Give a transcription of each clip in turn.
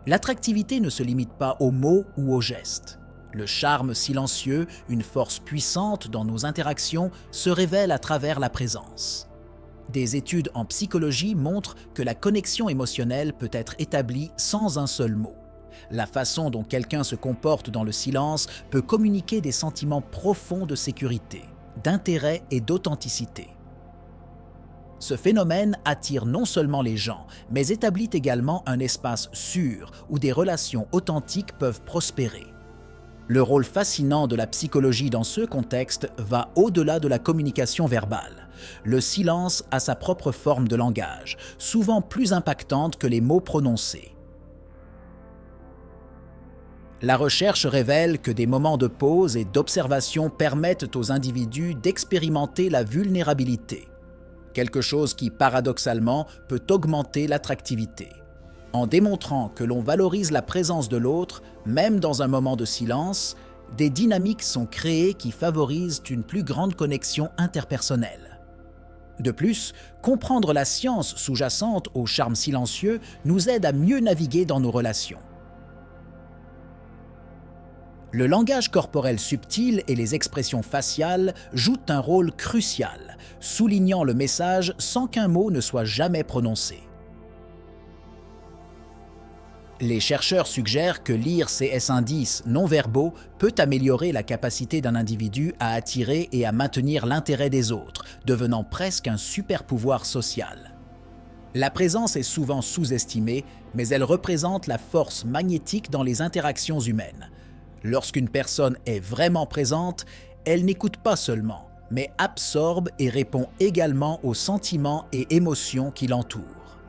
L'attractivité ne se limite pas aux mots ou aux gestes. Le charme silencieux, une force puissante dans nos interactions, se révèle à travers la présence. Des études en psychologie montrent que la connexion émotionnelle peut être établie sans un seul mot. La façon dont quelqu'un se comporte dans le silence peut communiquer des sentiments profonds de sécurité, d'intérêt et d'authenticité. Ce phénomène attire non seulement les gens, mais établit également un espace sûr où des relations authentiques peuvent prospérer. Le rôle fascinant de la psychologie dans ce contexte va au-delà de la communication verbale. Le silence a sa propre forme de langage, souvent plus impactante que les mots prononcés. La recherche révèle que des moments de pause et d'observation permettent aux individus d'expérimenter la vulnérabilité, quelque chose qui, paradoxalement, peut augmenter l'attractivité. En démontrant que l'on valorise la présence de l'autre, même dans un moment de silence, des dynamiques sont créées qui favorisent une plus grande connexion interpersonnelle. De plus, comprendre la science sous-jacente au charme silencieux nous aide à mieux naviguer dans nos relations. Le langage corporel subtil et les expressions faciales jouent un rôle crucial, soulignant le message sans qu'un mot ne soit jamais prononcé. Les chercheurs suggèrent que lire ces indices non-verbaux peut améliorer la capacité d'un individu à attirer et à maintenir l'intérêt des autres, devenant presque un super-pouvoir social. La présence est souvent sous-estimée, mais elle représente la force magnétique dans les interactions humaines. Lorsqu'une personne est vraiment présente, elle n'écoute pas seulement, mais absorbe et répond également aux sentiments et émotions qui l'entourent.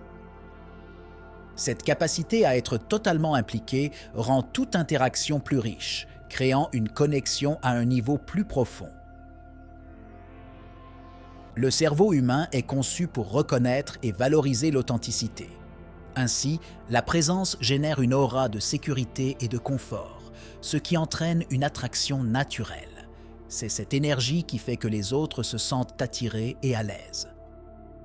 Cette capacité à être totalement impliqué rend toute interaction plus riche, créant une connexion à un niveau plus profond. Le cerveau humain est conçu pour reconnaître et valoriser l'authenticité. Ainsi, la présence génère une aura de sécurité et de confort, ce qui entraîne une attraction naturelle. C'est cette énergie qui fait que les autres se sentent attirés et à l'aise.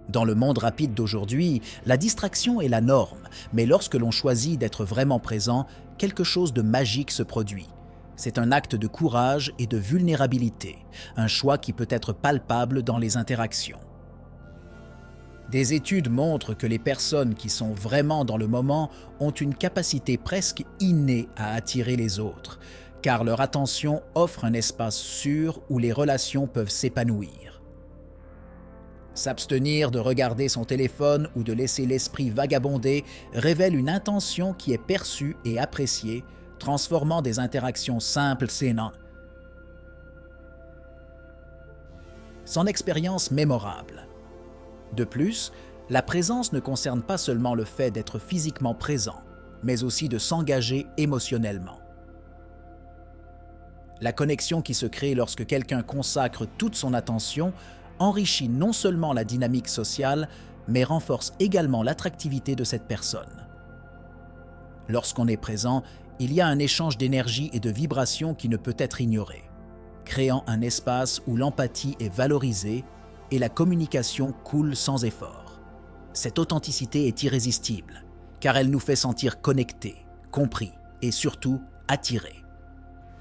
Dans le monde rapide d'aujourd'hui, la distraction est la norme, mais lorsque l'on choisit d'être vraiment présent, quelque chose de magique se produit. C'est un acte de courage et de vulnérabilité, un choix qui peut être palpable dans les interactions. Des études montrent que les personnes qui sont vraiment dans le moment ont une capacité presque innée à attirer les autres, car leur attention offre un espace sûr où les relations peuvent s'épanouir. S'abstenir de regarder son téléphone ou de laisser l'esprit vagabonder révèle une intention qui est perçue et appréciée, transformant des interactions simples en son expérience mémorable. De plus, la présence ne concerne pas seulement le fait d'être physiquement présent, mais aussi de s'engager émotionnellement. La connexion qui se crée lorsque quelqu'un consacre toute son attention enrichit non seulement la dynamique sociale, mais renforce également l'attractivité de cette personne. Lorsqu'on est présent, il y a un échange d'énergie et de vibrations qui ne peut être ignoré, créant un espace où l'empathie est valorisée et la communication coule sans effort. Cette authenticité est irrésistible, car elle nous fait sentir connectés, compris et surtout attirés.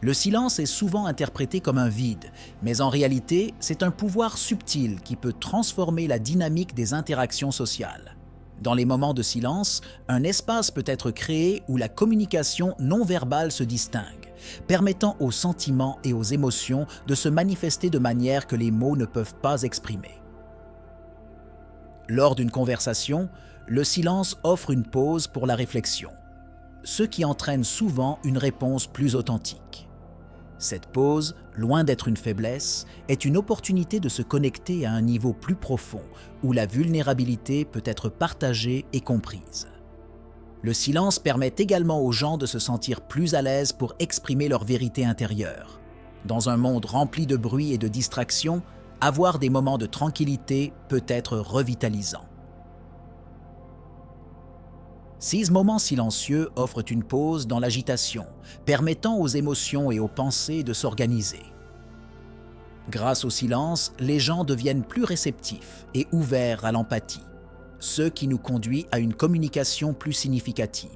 Le silence est souvent interprété comme un vide, mais en réalité, c'est un pouvoir subtil qui peut transformer la dynamique des interactions sociales. Dans les moments de silence, un espace peut être créé où la communication non verbale se distingue, permettant aux sentiments et aux émotions de se manifester de manière que les mots ne peuvent pas exprimer. Lors d'une conversation, le silence offre une pause pour la réflexion, ce qui entraîne souvent une réponse plus authentique. Cette pause, loin d'être une faiblesse, est une opportunité de se connecter à un niveau plus profond, où la vulnérabilité peut être partagée et comprise. Le silence permet également aux gens de se sentir plus à l'aise pour exprimer leur vérité intérieure. Dans un monde rempli de bruit et de distractions, avoir des moments de tranquillité peut être revitalisant. Ces moments silencieux offrent une pause dans l'agitation, permettant aux émotions et aux pensées de s'organiser. Grâce au silence, les gens deviennent plus réceptifs et ouverts à l'empathie, ce qui nous conduit à une communication plus significative.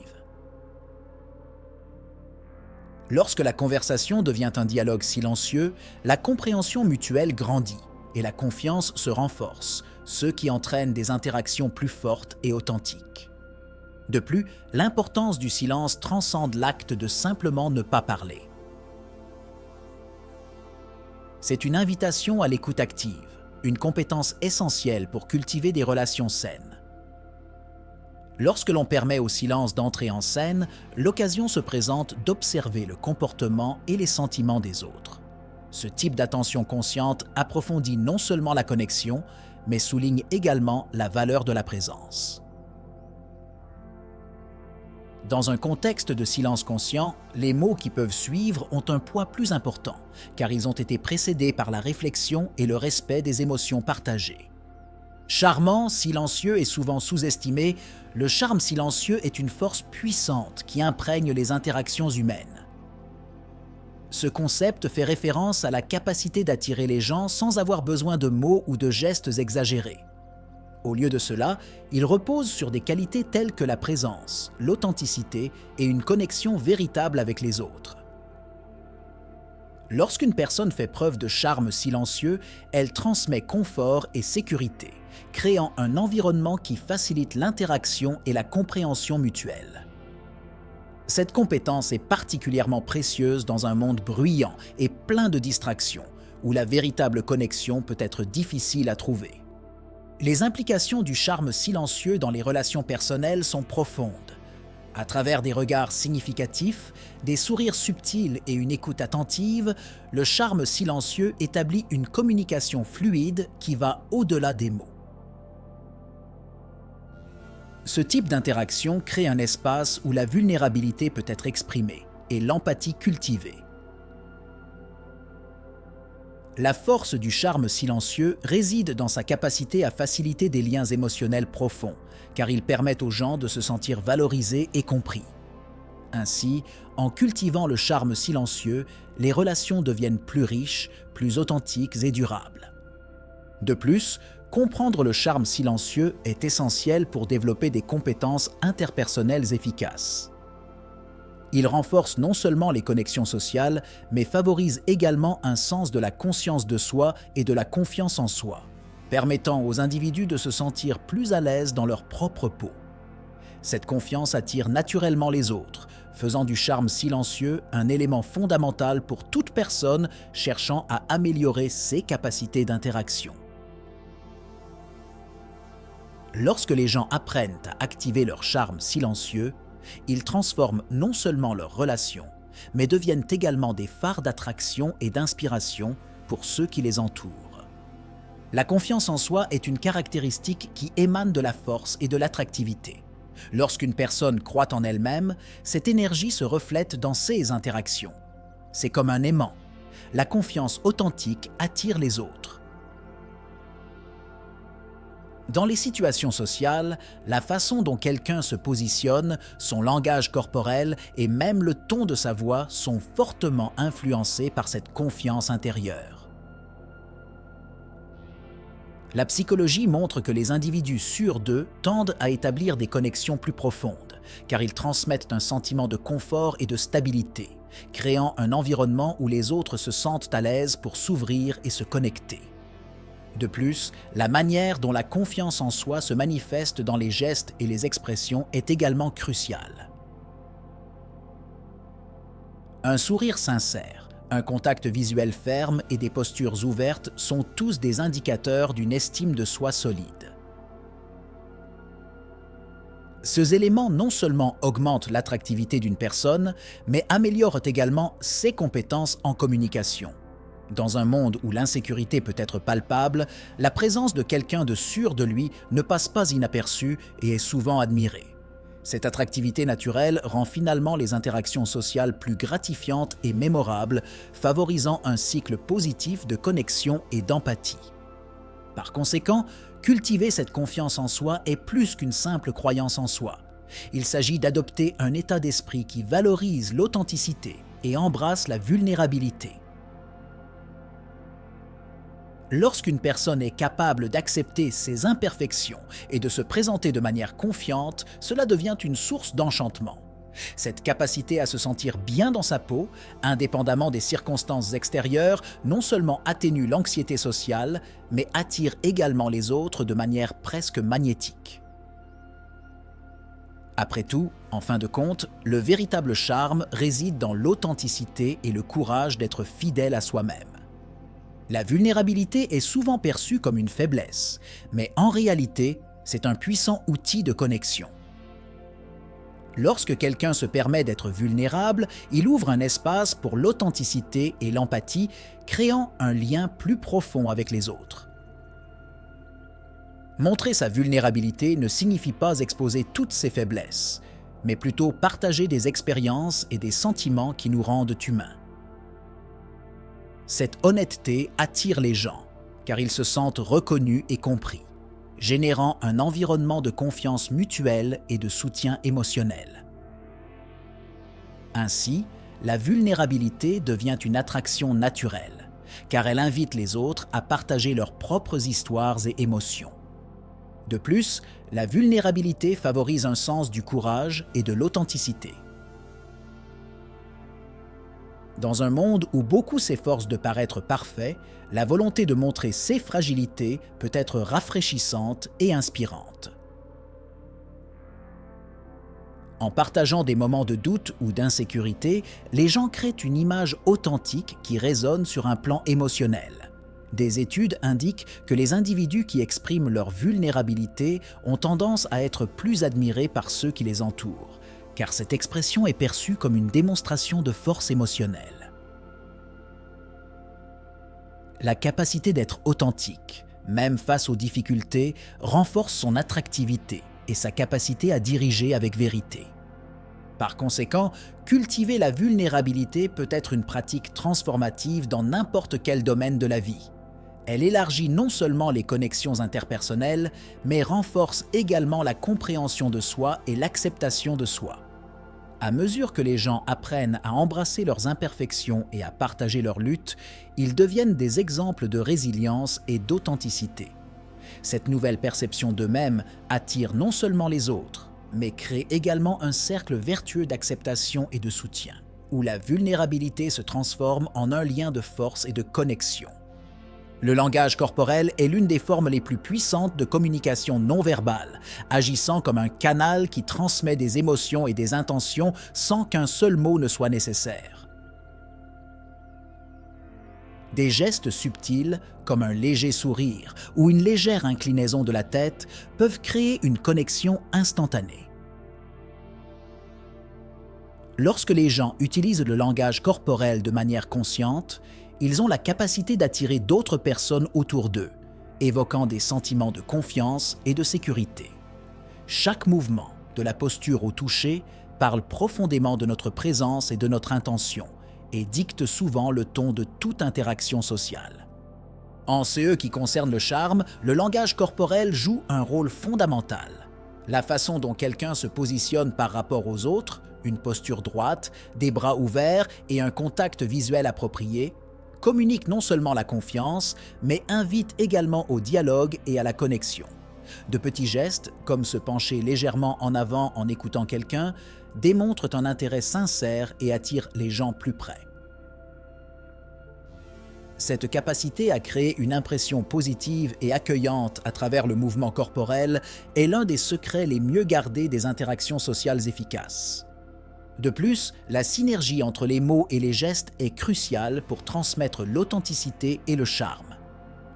Lorsque la conversation devient un dialogue silencieux, la compréhension mutuelle grandit et la confiance se renforce, ce qui entraîne des interactions plus fortes et authentiques. De plus, l'importance du silence transcende l'acte de simplement ne pas parler. C'est une invitation à l'écoute active, une compétence essentielle pour cultiver des relations saines. Lorsque l'on permet au silence d'entrer en scène, l'occasion se présente d'observer le comportement et les sentiments des autres. Ce type d'attention consciente approfondit non seulement la connexion, mais souligne également la valeur de la présence. Dans un contexte de silence conscient, les mots qui peuvent suivre ont un poids plus important, car ils ont été précédés par la réflexion et le respect des émotions partagées. Charmant, silencieux et souvent sous-estimé, le charme silencieux est une force puissante qui imprègne les interactions humaines. Ce concept fait référence à la capacité d'attirer les gens sans avoir besoin de mots ou de gestes exagérés. Au lieu de cela, il repose sur des qualités telles que la présence, l'authenticité et une connexion véritable avec les autres. Lorsqu'une personne fait preuve de charme silencieux, elle transmet confort et sécurité, créant un environnement qui facilite l'interaction et la compréhension mutuelle. Cette compétence est particulièrement précieuse dans un monde bruyant et plein de distractions, où la véritable connexion peut être difficile à trouver. Les implications du charme silencieux dans les relations personnelles sont profondes. À travers des regards significatifs, des sourires subtils et une écoute attentive, le charme silencieux établit une communication fluide qui va au-delà des mots. Ce type d'interaction crée un espace où la vulnérabilité peut être exprimée et l'empathie cultivée. La force du charme silencieux réside dans sa capacité à faciliter des liens émotionnels profonds, car ils permettent aux gens de se sentir valorisés et compris. Ainsi, en cultivant le charme silencieux, les relations deviennent plus riches, plus authentiques et durables. De plus, comprendre le charme silencieux est essentiel pour développer des compétences interpersonnelles efficaces. Il renforce non seulement les connexions sociales, mais favorise également un sens de la conscience de soi et de la confiance en soi, permettant aux individus de se sentir plus à l'aise dans leur propre peau. Cette confiance attire naturellement les autres, faisant du charme silencieux un élément fondamental pour toute personne cherchant à améliorer ses capacités d'interaction. Lorsque les gens apprennent à activer leur charme silencieux, ils transforment non seulement leurs relations, mais deviennent également des phares d'attraction et d'inspiration pour ceux qui les entourent. La confiance en soi est une caractéristique qui émane de la force et de l'attractivité. Lorsqu'une personne croit en elle-même, cette énergie se reflète dans ses interactions. C'est comme un aimant. La confiance authentique attire les autres. Dans les situations sociales, la façon dont quelqu'un se positionne, son langage corporel et même le ton de sa voix sont fortement influencés par cette confiance intérieure. La psychologie montre que les individus sûrs d'eux tendent à établir des connexions plus profondes, car ils transmettent un sentiment de confort et de stabilité, créant un environnement où les autres se sentent à l'aise pour s'ouvrir et se connecter. De plus, la manière dont la confiance en soi se manifeste dans les gestes et les expressions est également cruciale. Un sourire sincère, un contact visuel ferme et des postures ouvertes sont tous des indicateurs d'une estime de soi solide. Ces éléments non seulement augmentent l'attractivité d'une personne, mais améliorent également ses compétences en communication. Dans un monde où l'insécurité peut être palpable, la présence de quelqu'un de sûr de lui ne passe pas inaperçue et est souvent admirée. Cette attractivité naturelle rend finalement les interactions sociales plus gratifiantes et mémorables, favorisant un cycle positif de connexion et d'empathie. Par conséquent, cultiver cette confiance en soi est plus qu'une simple croyance en soi. Il s'agit d'adopter un état d'esprit qui valorise l'authenticité et embrasse la vulnérabilité. Lorsqu'une personne est capable d'accepter ses imperfections et de se présenter de manière confiante, cela devient une source d'enchantement. Cette capacité à se sentir bien dans sa peau, indépendamment des circonstances extérieures, non seulement atténue l'anxiété sociale, mais attire également les autres de manière presque magnétique. Après tout, en fin de compte, le véritable charme réside dans l'authenticité et le courage d'être fidèle à soi-même. La vulnérabilité est souvent perçue comme une faiblesse, mais en réalité, c'est un puissant outil de connexion. Lorsque quelqu'un se permet d'être vulnérable, il ouvre un espace pour l'authenticité et l'empathie, créant un lien plus profond avec les autres. Montrer sa vulnérabilité ne signifie pas exposer toutes ses faiblesses, mais plutôt partager des expériences et des sentiments qui nous rendent humains. Cette honnêteté attire les gens, car ils se sentent reconnus et compris, générant un environnement de confiance mutuelle et de soutien émotionnel. Ainsi, la vulnérabilité devient une attraction naturelle, car elle invite les autres à partager leurs propres histoires et émotions. De plus, la vulnérabilité favorise un sens du courage et de l'authenticité. Dans un monde où beaucoup s'efforcent de paraître parfait, la volonté de montrer ses fragilités peut être rafraîchissante et inspirante. En partageant des moments de doute ou d'insécurité, les gens créent une image authentique qui résonne sur un plan émotionnel. Des études indiquent que les individus qui expriment leur vulnérabilité ont tendance à être plus admirés par ceux qui les entourent, car cette expression est perçue comme une démonstration de force émotionnelle. La capacité d'être authentique, même face aux difficultés, renforce son attractivité et sa capacité à diriger avec vérité. Par conséquent, cultiver la vulnérabilité peut être une pratique transformative dans n'importe quel domaine de la vie. Elle élargit non seulement les connexions interpersonnelles, mais renforce également la compréhension de soi et l'acceptation de soi. À mesure que les gens apprennent à embrasser leurs imperfections et à partager leurs luttes, ils deviennent des exemples de résilience et d'authenticité. Cette nouvelle perception d'eux-mêmes attire non seulement les autres, mais crée également un cercle vertueux d'acceptation et de soutien, où la vulnérabilité se transforme en un lien de force et de connexion. Le langage corporel est l'une des formes les plus puissantes de communication non verbale, agissant comme un canal qui transmet des émotions et des intentions sans qu'un seul mot ne soit nécessaire. Des gestes subtils, comme un léger sourire ou une légère inclinaison de la tête, peuvent créer une connexion instantanée. Lorsque les gens utilisent le langage corporel de manière consciente, ils ont la capacité d'attirer d'autres personnes autour d'eux, évoquant des sentiments de confiance et de sécurité. Chaque mouvement, de la posture au toucher, parle profondément de notre présence et de notre intention, et dicte souvent le ton de toute interaction sociale. En ce qui concerne le charme, le langage corporel joue un rôle fondamental. La façon dont quelqu'un se positionne par rapport aux autres, une posture droite, des bras ouverts et un contact visuel approprié, communique non seulement la confiance, mais invite également au dialogue et à la connexion. De petits gestes, comme se pencher légèrement en avant en écoutant quelqu'un, démontrent un intérêt sincère et attirent les gens plus près. Cette capacité à créer une impression positive et accueillante à travers le mouvement corporel est l'un des secrets les mieux gardés des interactions sociales efficaces. De plus, la synergie entre les mots et les gestes est cruciale pour transmettre l'authenticité et le charme.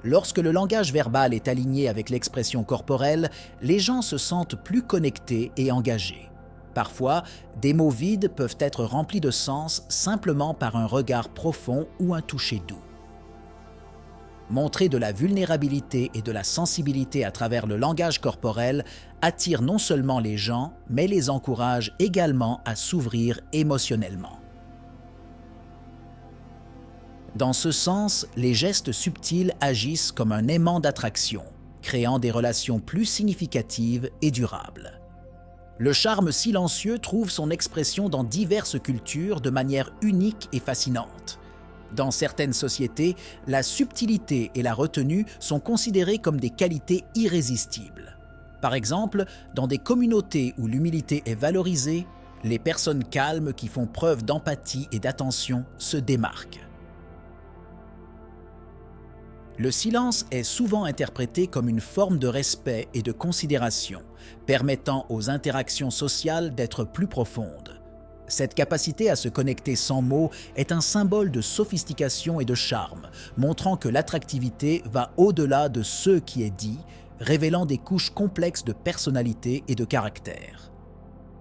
Lorsque le langage verbal est aligné avec l'expression corporelle, les gens se sentent plus connectés et engagés. Parfois, des mots vides peuvent être remplis de sens simplement par un regard profond ou un toucher doux. Montrer de la vulnérabilité et de la sensibilité à travers le langage corporel attire non seulement les gens, mais les encourage également à s'ouvrir émotionnellement. Dans ce sens, les gestes subtils agissent comme un aimant d'attraction, créant des relations plus significatives et durables. Le charme silencieux trouve son expression dans diverses cultures de manière unique et fascinante. Dans certaines sociétés, la subtilité et la retenue sont considérées comme des qualités irrésistibles. Par exemple, dans des communautés où l'humilité est valorisée, Les personnes calmes qui font preuve d'empathie et d'attention se démarquent. Le silence est souvent interprété comme une forme de respect et de considération, permettant aux interactions sociales d'être plus profondes. Cette capacité à se connecter sans mots est un symbole de sophistication et de charme, montrant que l'attractivité va au-delà de ce qui est dit, révélant des couches complexes de personnalité et de caractère.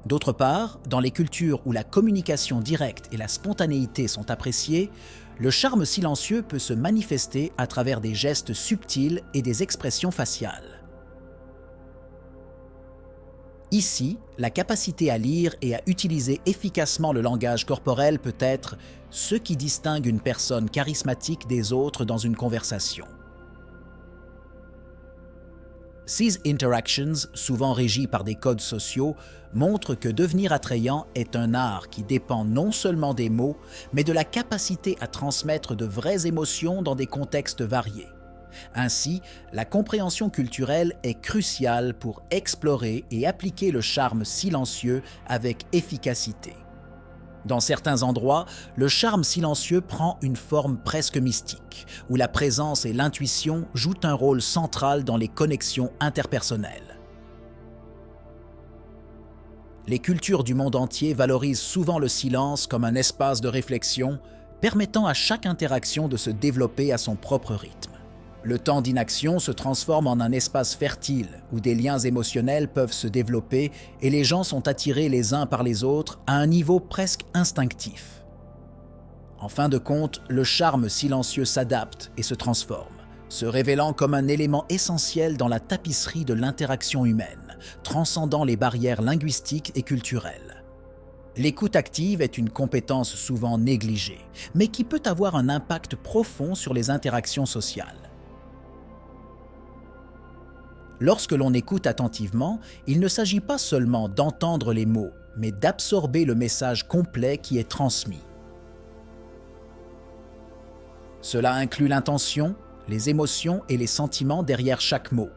D'autre part, dans les cultures où la communication directe et la spontanéité sont appréciées, le charme silencieux peut se manifester à travers des gestes subtils et des expressions faciales. Ici, la capacité à lire et à utiliser efficacement le langage corporel peut être ce qui distingue une personne charismatique des autres dans une conversation. Ces interactions, souvent régies par des codes sociaux, montrent que devenir attrayant est un art qui dépend non seulement des mots, mais de la capacité à transmettre de vraies émotions dans des contextes variés. Ainsi, la compréhension culturelle est cruciale pour explorer et appliquer le charme silencieux avec efficacité. Dans certains endroits, le charme silencieux prend une forme presque mystique, où la présence et l'intuition jouent un rôle central dans les connexions interpersonnelles. Les cultures du monde entier valorisent souvent le silence comme un espace de réflexion, permettant à chaque interaction de se développer à son propre rythme. Le temps d'inaction se transforme en un espace fertile où des liens émotionnels peuvent se développer et les gens sont attirés les uns par les autres à un niveau presque instinctif. En fin de compte, le charme silencieux s'adapte et se transforme, se révélant comme un élément essentiel dans la tapisserie de l'interaction humaine, transcendant les barrières linguistiques et culturelles. L'écoute active est une compétence souvent négligée, mais qui peut avoir un impact profond sur les interactions sociales. Lorsque l'on écoute attentivement, il ne s'agit pas seulement d'entendre les mots, mais d'absorber le message complet qui est transmis. Cela inclut l'intention, les émotions et les sentiments derrière chaque mot.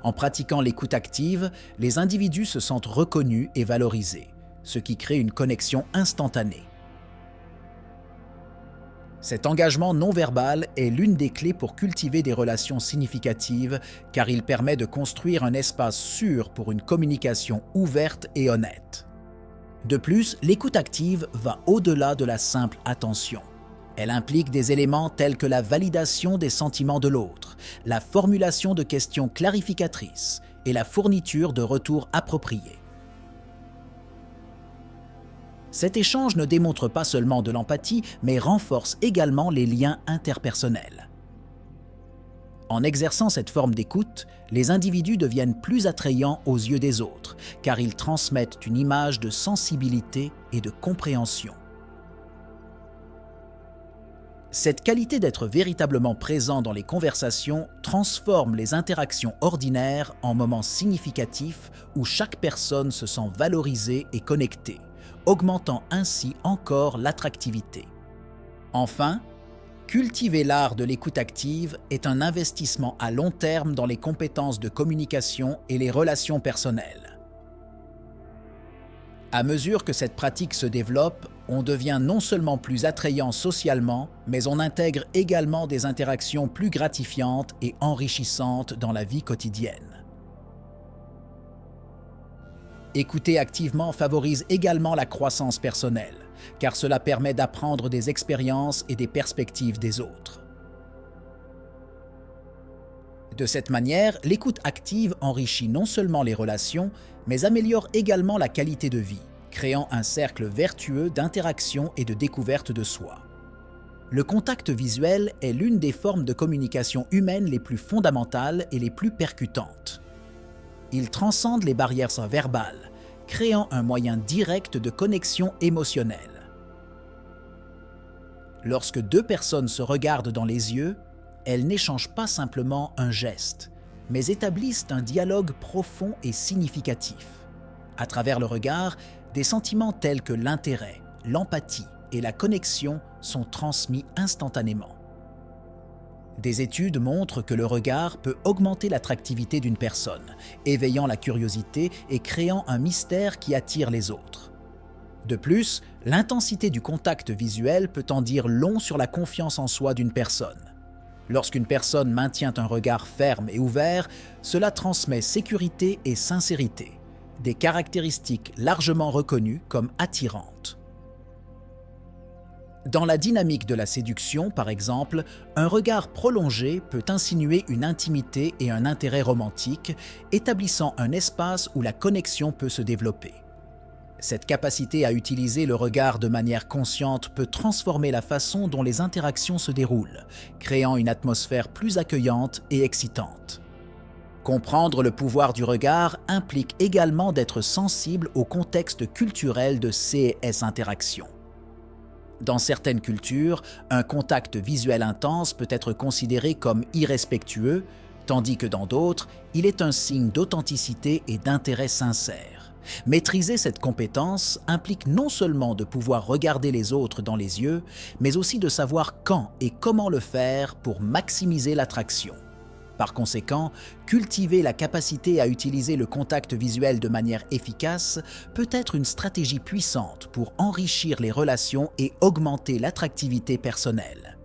En pratiquant l'écoute active, les individus se sentent reconnus et valorisés, ce qui crée une connexion instantanée. Cet engagement non-verbal est l'une des clés pour cultiver des relations significatives car il permet de construire un espace sûr pour une communication ouverte et honnête. De plus, l'écoute active va au-delà de la simple attention. Elle implique des éléments tels que la validation des sentiments de l'autre, la formulation de questions clarificatrices et la fourniture de retours appropriés. Cet échange ne démontre pas seulement de l'empathie, mais renforce également les liens interpersonnels. En exerçant cette forme d'écoute, les individus deviennent plus attrayants aux yeux des autres, car ils transmettent une image de sensibilité et de compréhension. Cette qualité d'être véritablement présent dans les conversations transforme les interactions ordinaires en moments significatifs où chaque personne se sent valorisée et connectée, augmentant ainsi encore l'attractivité. Enfin, cultiver l'art de l'écoute active est un investissement à long terme dans les compétences de communication et les relations personnelles. À mesure que cette pratique se développe, on devient non seulement plus attrayant socialement, mais on intègre également des interactions plus gratifiantes et enrichissantes dans la vie quotidienne. Écouter activement favorise également la croissance personnelle, car cela permet d'apprendre des expériences et des perspectives des autres. De cette manière, l'écoute active enrichit non seulement les relations, mais améliore également la qualité de vie, créant un cercle vertueux d'interaction et de découverte de soi. Le contact visuel est l'une des formes de communication humaine les plus fondamentales et les plus percutantes. Il transcende les barrières verbales, créant un moyen direct de connexion émotionnelle. Lorsque deux personnes se regardent dans les yeux, elles n'échangent pas simplement un geste, mais établissent un dialogue profond et significatif. À travers le regard, des sentiments tels que l'intérêt, l'empathie et la connexion sont transmis instantanément. Des études montrent que le regard peut augmenter l'attractivité d'une personne, éveillant la curiosité et créant un mystère qui attire les autres. De plus, l'intensité du contact visuel peut en dire long sur la confiance en soi d'une personne. Lorsqu'une personne maintient un regard ferme et ouvert, cela transmet sécurité et sincérité, des caractéristiques largement reconnues comme attirantes. Dans la dynamique de la séduction, par exemple, un regard prolongé peut insinuer une intimité et un intérêt romantique, établissant un espace où la connexion peut se développer. Cette capacité à utiliser le regard de manière consciente peut transformer la façon dont les interactions se déroulent, créant une atmosphère plus accueillante et excitante. Comprendre le pouvoir du regard implique également d'être sensible au contexte culturel de ces interactions. Dans certaines cultures, un contact visuel intense peut être considéré comme irrespectueux, tandis que dans d'autres, il est un signe d'authenticité et d'intérêt sincère. Maîtriser cette compétence implique non seulement de pouvoir regarder les autres dans les yeux, mais aussi de savoir quand et comment le faire pour maximiser l'attraction. Par conséquent, cultiver la capacité à utiliser le contact visuel de manière efficace peut être une stratégie puissante pour enrichir les relations et augmenter l'attractivité personnelle.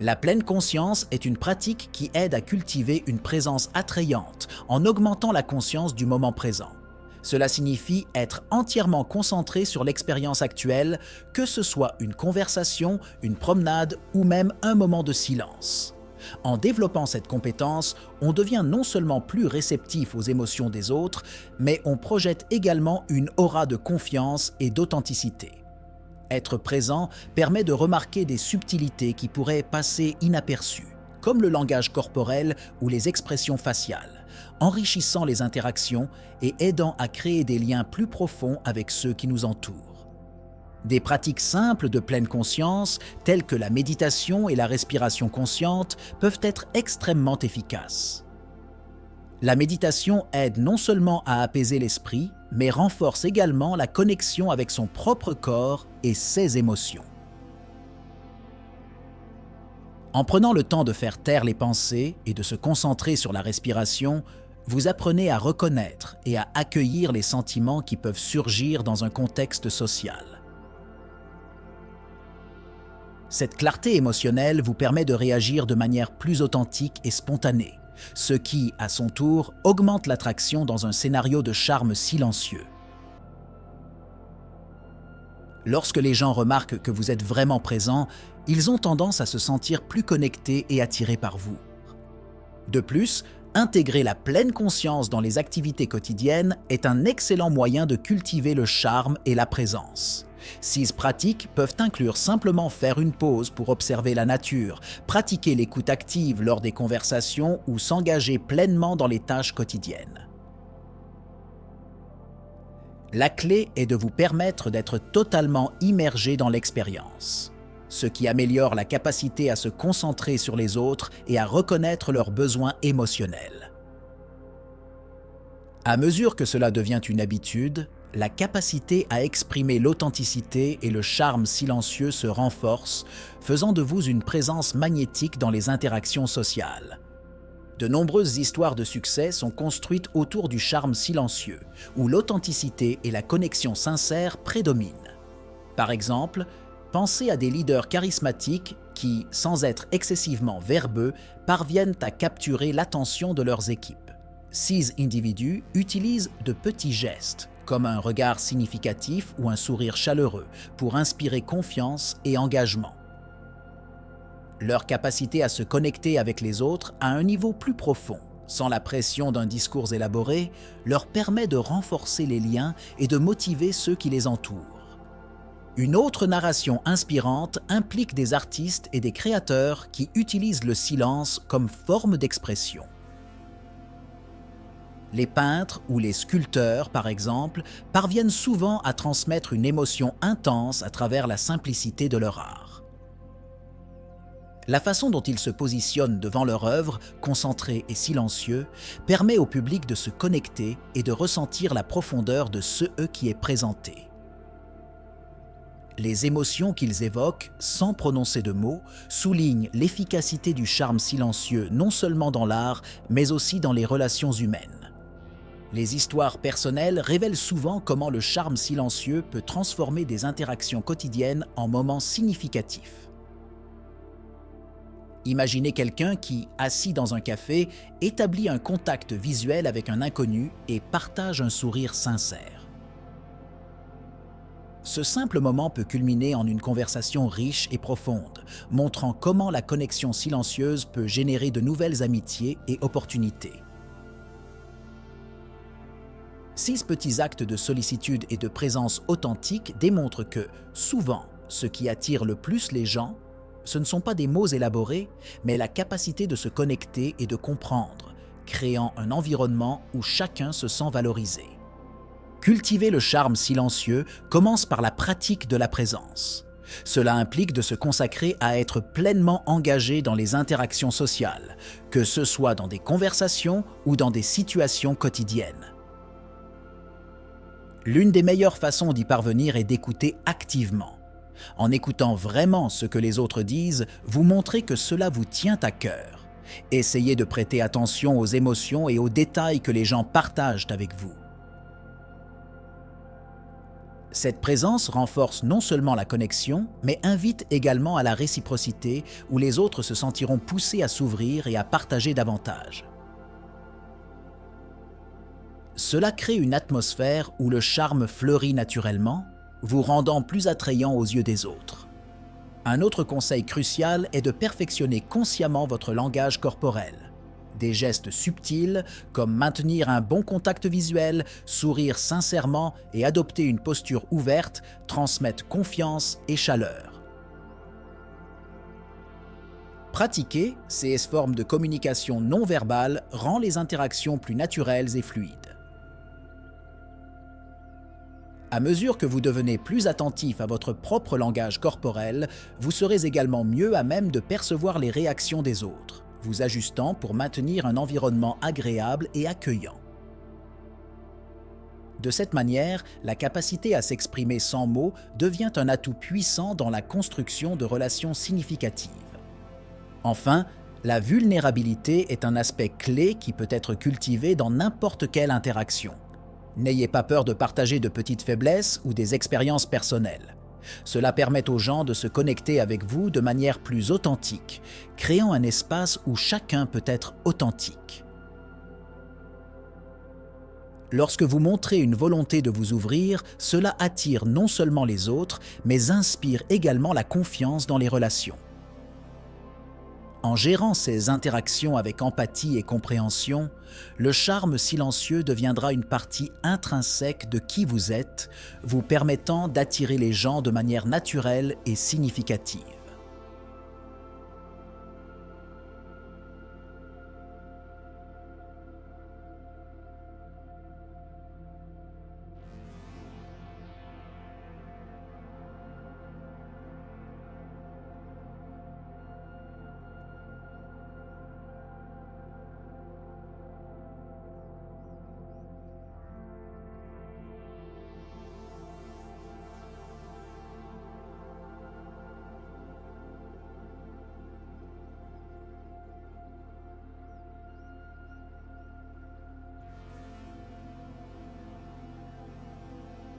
La pleine conscience est une pratique qui aide à cultiver une présence attrayante en augmentant la conscience du moment présent. Cela signifie être entièrement concentré sur l'expérience actuelle, que ce soit une conversation, une promenade ou même un moment de silence. En développant cette compétence, on devient non seulement plus réceptif aux émotions des autres, mais on projette également une aura de confiance et d'authenticité. Être présent permet de remarquer des subtilités qui pourraient passer inaperçues, comme le langage corporel ou les expressions faciales, enrichissant les interactions et aidant à créer des liens plus profonds avec ceux qui nous entourent. Des pratiques simples de pleine conscience, telles que la méditation et la respiration consciente, peuvent être extrêmement efficaces. La méditation aide non seulement à apaiser l'esprit, mais renforce également la connexion avec son propre corps et ses émotions. En prenant le temps de faire taire les pensées et de se concentrer sur la respiration, vous apprenez à reconnaître et à accueillir les sentiments qui peuvent surgir dans un contexte social. Cette clarté émotionnelle vous permet de réagir de manière plus authentique et spontanée, ce qui, à son tour, augmente l'attraction dans un scénario de charme silencieux. Lorsque les gens remarquent que vous êtes vraiment présent, ils ont tendance à se sentir plus connectés et attirés par vous. De plus, intégrer la pleine conscience dans les activités quotidiennes est un excellent moyen de cultiver le charme et la présence. Ces pratiques peuvent inclure simplement faire une pause pour observer la nature, pratiquer l'écoute active lors des conversations ou s'engager pleinement dans les tâches quotidiennes. La clé est de vous permettre d'être totalement immergé dans l'expérience, ce qui améliore la capacité à se concentrer sur les autres et à reconnaître leurs besoins émotionnels. À mesure que cela devient une habitude, la capacité à exprimer l'authenticité et le charme silencieux se renforce, faisant de vous une présence magnétique dans les interactions sociales. De nombreuses histoires de succès sont construites autour du charme silencieux, où l'authenticité et la connexion sincère prédominent. Par exemple, pensez à des leaders charismatiques qui, sans être excessivement verbeux, parviennent à capturer l'attention de leurs équipes. Ces individus utilisent de petits gestes, comme un regard significatif ou un sourire chaleureux, pour inspirer confiance et engagement. Leur capacité à se connecter avec les autres à un niveau plus profond, sans la pression d'un discours élaboré, leur permet de renforcer les liens et de motiver ceux qui les entourent. Une autre narration inspirante implique des artistes et des créateurs qui utilisent le silence comme forme d'expression. Les peintres ou les sculpteurs, par exemple, parviennent souvent à transmettre une émotion intense à travers la simplicité de leur art. La façon dont ils se positionnent devant leur œuvre, concentrés et silencieux, permet au public de se connecter et de ressentir la profondeur de ce qui est présenté. Les émotions qu'ils évoquent, sans prononcer de mots, soulignent l'efficacité du charme silencieux non seulement dans l'art, mais aussi dans les relations humaines. Les histoires personnelles révèlent souvent comment le charme silencieux peut transformer des interactions quotidiennes en moments significatifs. Imaginez quelqu'un qui, assis dans un café, établit un contact visuel avec un inconnu et partage un sourire sincère. Ce simple moment peut culminer en une conversation riche et profonde, montrant comment la connexion silencieuse peut générer de nouvelles amitiés et opportunités. 6 petits actes de sollicitude et de présence authentique démontrent que, souvent, ce qui attire le plus les gens, ce ne sont pas des mots élaborés, mais la capacité de se connecter et de comprendre, créant un environnement où chacun se sent valorisé. Cultiver le charme silencieux commence par la pratique de la présence. Cela implique de se consacrer à être pleinement engagé dans les interactions sociales, que ce soit dans des conversations ou dans des situations quotidiennes. L'une des meilleures façons d'y parvenir est d'écouter activement. En écoutant vraiment ce que les autres disent, vous montrez que cela vous tient à cœur. Essayez de prêter attention aux émotions et aux détails que les gens partagent avec vous. Cette présence renforce non seulement la connexion, mais invite également à la réciprocité où les autres se sentiront poussés à s'ouvrir et à partager davantage. Cela crée une atmosphère où le charme fleurit naturellement, vous rendant plus attrayant aux yeux des autres. Un autre conseil crucial est de perfectionner consciemment votre langage corporel. Des gestes subtils, comme maintenir un bon contact visuel, sourire sincèrement et adopter une posture ouverte, transmettent confiance et chaleur. Pratiquer ces formes de communication non verbale rend les interactions plus naturelles et fluides. À mesure que vous devenez plus attentif à votre propre langage corporel, vous serez également mieux à même de percevoir les réactions des autres, vous ajustant pour maintenir un environnement agréable et accueillant. De cette manière, la capacité à s'exprimer sans mots devient un atout puissant dans la construction de relations significatives. Enfin, la vulnérabilité est un aspect clé qui peut être cultivé dans n'importe quelle interaction. N'ayez pas peur de partager de petites faiblesses ou des expériences personnelles. Cela permet aux gens de se connecter avec vous de manière plus authentique, créant un espace où chacun peut être authentique. Lorsque vous montrez une volonté de vous ouvrir, cela attire non seulement les autres, mais inspire également la confiance dans les relations. En gérant ces interactions avec empathie et compréhension, le charme silencieux deviendra une partie intrinsèque de qui vous êtes, vous permettant d'attirer les gens de manière naturelle et significative.